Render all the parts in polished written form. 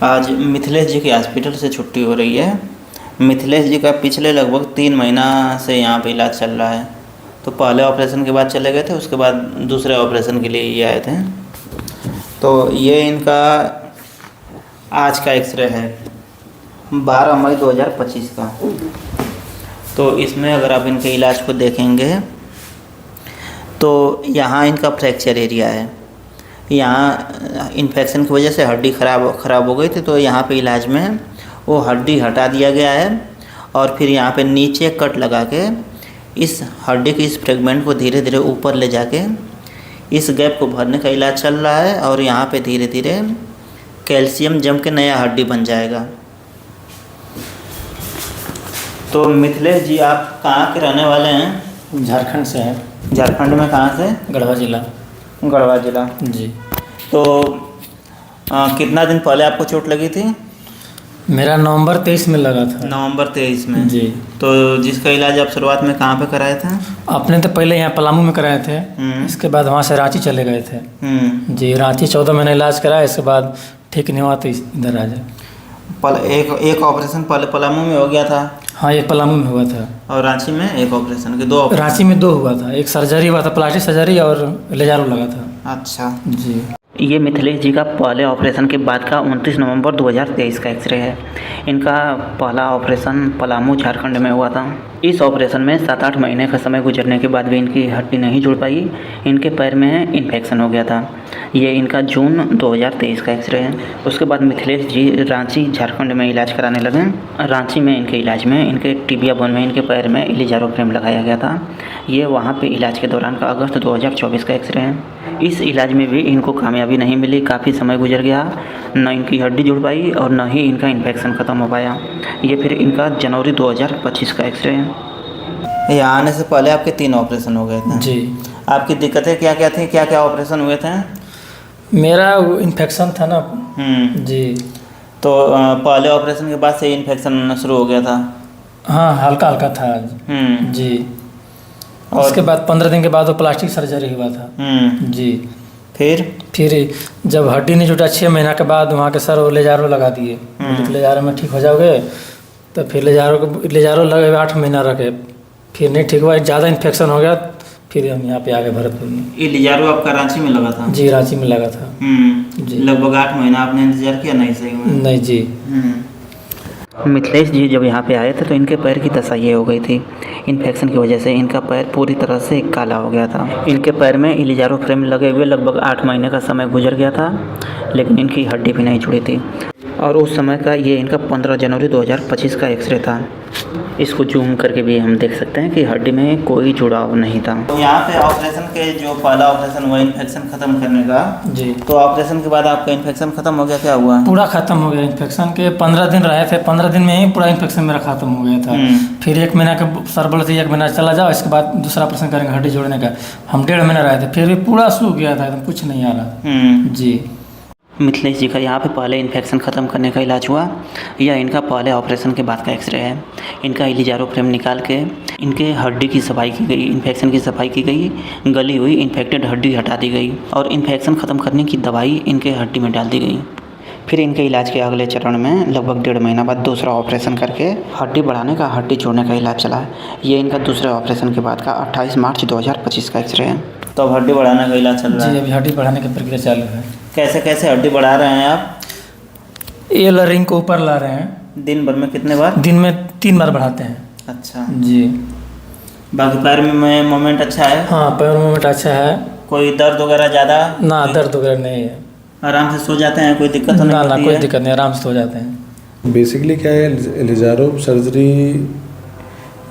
आज मिथिलेश जी के हॉस्पिटल से छुट्टी हो रही है। मिथिलेश जी का पिछले लगभग 3 महीना से यहाँ पे इलाज चल रहा है। तो पहले ऑपरेशन के बाद चले गए थे, उसके बाद दूसरे ऑपरेशन के लिए ये आए थे। तो ये इनका आज का एक्सरे है 12 मई 2025 का। तो इसमें अगर आप इनके इलाज को देखेंगे तो यहाँ इनका फ्रैक्चर एरिया है। यहाँ इन्फेक्शन की वजह से हड्डी ख़राब हो गई थी, तो यहाँ पे इलाज में वो हड्डी हटा दिया गया है और फिर यहाँ पे नीचे कट लगा के इस हड्डी के इस फ्रेगमेंट को धीरे धीरे ऊपर ले जाके इस गैप को भरने का इलाज चल रहा है। और यहाँ पे धीरे धीरे कैल्शियम जम के नया हड्डी बन जाएगा। तो मिथिलेश जी, आप कहाँ के रहने वाले हैं? झारखंड से हैं। झारखंड में कहाँ से? गढ़वा जिला। गढ़वा जिला जी। तो कितना दिन पहले आपको चोट लगी थी? मेरा नवंबर 23 में लगा था। नवंबर 23 में? जी। तो जिसका इलाज आप शुरुआत में कहाँ पे कराए थे? आपने तो पहले यहाँ पलामू में कराए थे, इसके बाद वहाँ से रांची चले गए थे। जी, रांची 14 महीने इलाज कराया, इसके बाद ठीक नहीं हुआ तो इधर आ जाए। एक ऑपरेशन पहले पलामू में हो गया था? हाँ, एक पलामू में हुआ था। और रांची में एक ऑपरेशन के 2 ऑपरेशन? रांची में 2 हुआ था, एक सर्जरी हुआ था, प्लास्टिक सर्जरी और लेजारो लगा था। अच्छा जी। ये मिथिलेश जी का पहले ऑपरेशन के बाद का 29 नवंबर 2023 का एक्सरे है। इनका पहला ऑपरेशन पलामू झारखंड में हुआ था। इस ऑपरेशन में 7-8 महीने का समय गुजरने के बाद भी इनकी हड्डी नहीं जुड़ पाई। इनके पैर में इन्फेक्शन हो गया था। ये इनका जून 2023 का एक्सरे है। उसके बाद मिथिलेश जी रांची झारखंड में इलाज कराने लगे। रांची में इनके इलाज में इनके टिबिया बोन में इनके पैर में इलिजारो फ्रेम लगाया गया था। ये वहाँ पे इलाज के दौरान का अगस्त 2024 का एक्सरे है। इस इलाज में भी इनको कामयाबी नहीं मिली, काफ़ी समय गुजर गया, न इनकी हड्डी जुड़ पाई और न ही इनका इन्फेक्शन ख़त्म हो पाया। ये फिर इनका जनवरी 2025 का एक्सरे है। यहाँ आने से पहले आपके 3 ऑपरेशन हो गए थे? जी। आपकी दिक्कतें क्या क्या थी? क्या क्या ऑपरेशन हुए थे? मेरा इन्फेक्शन था ना। जी। तो पहले ऑपरेशन के बाद से इन्फेक्शन शुरू हो गया था? हाँ, हल्का हल्का था। जी। और उसके बाद 15 दिन के बाद वो प्लास्टिक सर्जरी हुआ था। जी। फिर जब हड्डी नहीं जुटा 6 महीना के बाद वहाँ के सर वो लेजारो लगा दिए। लेजारो में ठीक हो जाओगे, तो फिर लेजारो लगे 8 महीना रखे, फिर नहीं ठीक हुआ, ज़्यादा इन्फेक्शन हो गया, फिर हम यहाँ पे आ गए भरतपुर में। ये लेजारो आपका रांची में लगा था? जी, रांची में लगा था। जी। लगभग 8 महीना आपने इंतजार किया? नहीं सही में? नहीं जी। मिथिलेश जी जब यहाँ पे आए थे तो इनके पैर की दशा ये हो गई थी। इन्फेक्शन की वजह से इनका पैर पूरी तरह से काला हो गया था। इनके पैर में इलिजारो फ्रेम लगे हुए लगभग 8 महीने का समय गुजर गया था, लेकिन इनकी हड्डी भी नहीं जुड़ी थी। और उस समय का ये इनका 15 जनवरी 2025 का एक्सरे था। इसको जूम करके भी हम देख सकते हैं कि हड्डी में कोई जुड़ाव नहीं था। तो यहाँ पे ऑपरेशन के जो पहला ऑपरेशन हुआ इन्फेक्शन खत्म करने का, जी, तो ऑपरेशन के बाद आपका इन्फेक्शन खत्म हो गया? क्या हुआ? पूरा खत्म हो गया। इन्फेक्शन के 15 दिन रहे थे, 15 दिन में ही पूरा इन्फेक्शन मेरा खत्म हो गया था। फिर 1 महीना के सर बोले थे 1 महीना चला जाओ, इसके बाद दूसरा ऑपरेशन करेंगे हड्डी जोड़ने का। हम 1.5 महीना रहे थे, फिर भी पूरा सूख गया था, एकदम कुछ नहीं आ रहा। जी। मिथिलेश जी का यहाँ पे पहले इन्फेक्शन ख़त्म करने का इलाज हुआ। यह इनका पहले ऑपरेशन के बाद का एक्सरे है। इनका इलिजारो फ्रेम निकाल के इनके हड्डी की सफाई की गई, इन्फेक्शन की सफाई की गई, गली हुई इन्फेक्टेड हड्डी हटा दी गई और इन्फेक्शन ख़त्म करने की दवाई इनके हड्डी में डाल दी गई। फिर इनके इलाज के अगले चरण में लगभग 1.5 महीना बाद दूसरा ऑपरेशन करके हड्डी बढ़ाने का, हड्डी जोड़ने का इलाज चला है। ये इनका दूसरे ऑपरेशन के बाद का 28 मार्च 2025 का एक्सरे है। तो अब हड्डी बढ़ाने का इलाज चल रहा है? जी, अभी हड्डी बढ़ाने की प्रक्रिया चालू है। कैसे कैसे हड्डी बढ़ा रहे हैं आप? ये रिंग को ऊपर ला रहे हैं। दिन भर में कितने बार? दिन में 3 बार बढ़ाते हैं। अच्छा जी। बाकी पैर में मोमेंट अच्छा है? हाँ, पैर में मोमेंट अच्छा है। कोई दर्द वगैरह ज़्यादा? ना, दर्द वगैरह नहीं है। आराम से सो जाते हैं? कोई दिक्कत तो नहीं? ना, कोई दिक्कत नहीं, आराम से सो जाते हैं। बेसिकली क्या है, इलिजारो सर्जरी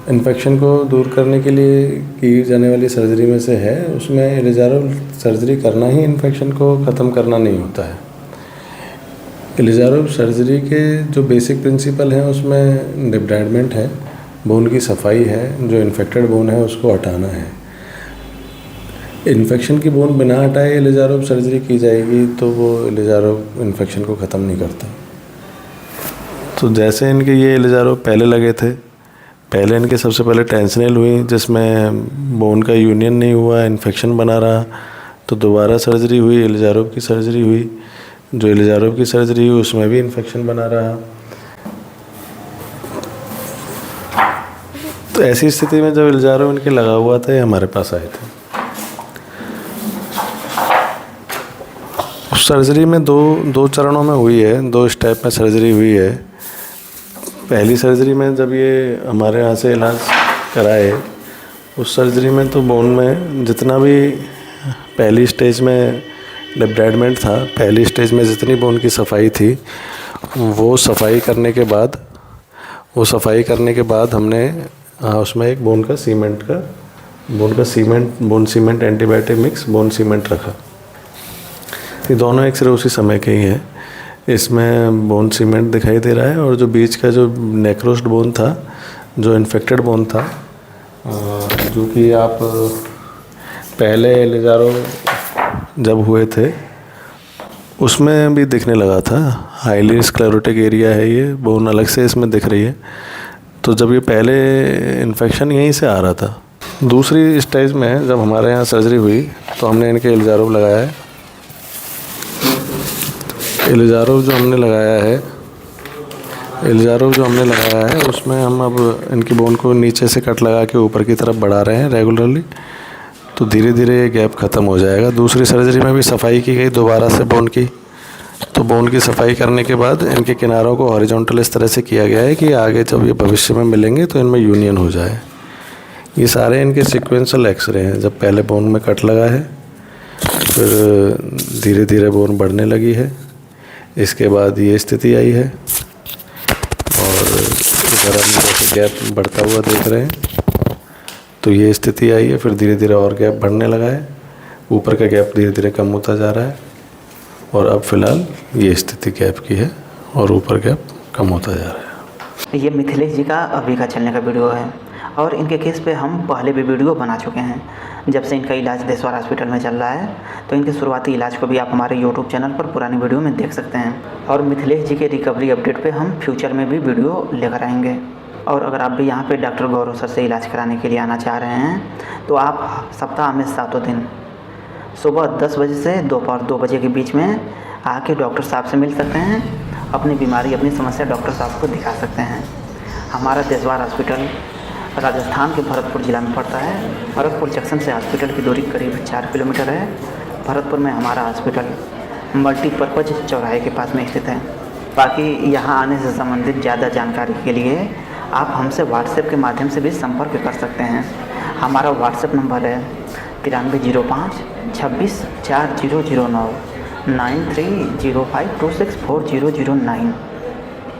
इन्फेक्शन को दूर करने के लिए की जाने वाली सर्जरी में से है। उसमें इलिजारो सर्जरी करना ही इन्फेक्शन को ख़त्म करना नहीं होता है। इलिजारो सर्जरी के जो बेसिक प्रिंसिपल हैं उसमें डिब्राइडमेंट है, बोन की सफाई है, जो इन्फेक्टेड बोन है उसको हटाना है। इन्फेक्शन की बोन बिना हटाए इलिजारो सर्जरी की जाएगी तो वो इलिजारो इन्फेक्शन को ख़त्म नहीं करता। तो जैसे इनके ये इलिजारो पहले लगे थे, पहले इनके सबसे पहले टेंशनल हुई जिसमें बोन का यूनियन नहीं हुआ, इन्फेक्शन बना रहा, तो दोबारा सर्जरी हुई, इलिजारो की सर्जरी हुई। जो इलिजारोव की सर्जरी हुई उसमें भी इन्फेक्शन बना रहा। तो ऐसी स्थिति में जब इलिजारोव इनके लगा हुआ था, ये हमारे पास आए थे। सर्जरी में दो चरणों में हुई है, 2 स्टेप में सर्जरी हुई है। पहली सर्जरी में जब ये हमारे यहाँ से इलाज कराए, उस सर्जरी में तो बोन में जितना भी पहली स्टेज में डिब्राइडमेंट था, पहली स्टेज में जितनी बोन की सफाई थी, वो सफाई करने के बाद हमने उसमें एक bone cement antibiotic mix bone cement रखा। ये दोनों एक्सरे उसी समय के ही हैं। इसमें बोन सीमेंट दिखाई दे रहा है, और जो बीच का जो नेक्रोस्ड बोन था, जो इन्फेक्टेड बोन था, जो कि आप पहले इलिजारोव जब हुए थे उसमें भी दिखने लगा था। हाईली स्क्लेरोटिक एरिया है, ये बोन अलग से इसमें दिख रही है। तो जब ये पहले इन्फेक्शन यहीं से आ रहा था। दूसरी स्टेज में जब हमारे यहाँ सर्जरी हुई तो हमने इनके इलिजारोव लगाया है। इलिजारोव जो हमने लगाया है उसमें हम अब इनकी बोन को नीचे से कट लगा के ऊपर की तरफ बढ़ा रहे हैं रेगुलरली। तो धीरे धीरे ये गैप ख़त्म हो जाएगा। दूसरी सर्जरी में भी सफाई की गई दोबारा से बोन की। तो बोन की सफाई करने के बाद इनके किनारों को हॉरिजॉन्टल इस तरह से किया गया है कि आगे जब ये भविष्य में मिलेंगे तो इनमें यूनियन हो जाए। ये सारे इनके सीक्वेंशियल एक्सरे हैं। जब पहले बोन में कट लगा है, फिर धीरे धीरे बोन बढ़ने लगी है, इसके बाद ये स्थिति आई है, और इधर हम जैसे गैप बढ़ता हुआ देख रहे हैं तो ये स्थिति आई है। फिर धीरे धीरे और गैप बढ़ने लगा है, ऊपर का गैप धीरे धीरे कम होता जा रहा है, और अब फ़िलहाल ये स्थिति गैप की है और ऊपर गैप कम होता जा रहा है। ये मिथिलेश जी का अभी का चलने का वीडियो है, और इनके केस पे हम पहले भी वीडियो बना चुके हैं। जब से इनका इलाज देशवार हॉस्पिटल में चल रहा है, तो इनके शुरुआती इलाज को भी आप हमारे यूट्यूब चैनल पर पुरानी वीडियो में देख सकते हैं। और मिथिलेश जी के रिकवरी अपडेट पे हम फ्यूचर में भी वीडियो लेकर आएंगे। और अगर आप भी यहाँ पे डॉक्टर गौरव सर से इलाज कराने के लिए आना चाह रहे हैं, तो आप सप्ताह में 7 दिन सुबह 10 बजे से दोपहर 2 बजे के बीच में आके डॉक्टर साहब से मिल सकते हैं। अपनी बीमारी, अपनी समस्या डॉक्टर साहब को दिखा सकते हैं। हमारा देशवार हॉस्पिटल राजस्थान के भरतपुर ज़िला में पड़ता है। भरतपुर जंक्शन से हॉस्पिटल की दूरी करीब 4 किलोमीटर है। भरतपुर में हमारा हॉस्पिटल मल्टीपर्पज़ चौराहे के पास में स्थित है। बाकी यहाँ आने से संबंधित ज़्यादा जानकारी के लिए आप हमसे व्हाट्सएप के माध्यम से भी संपर्क कर सकते हैं। हमारा व्हाट्सएप नंबर है 9305 26 4009 9305264009।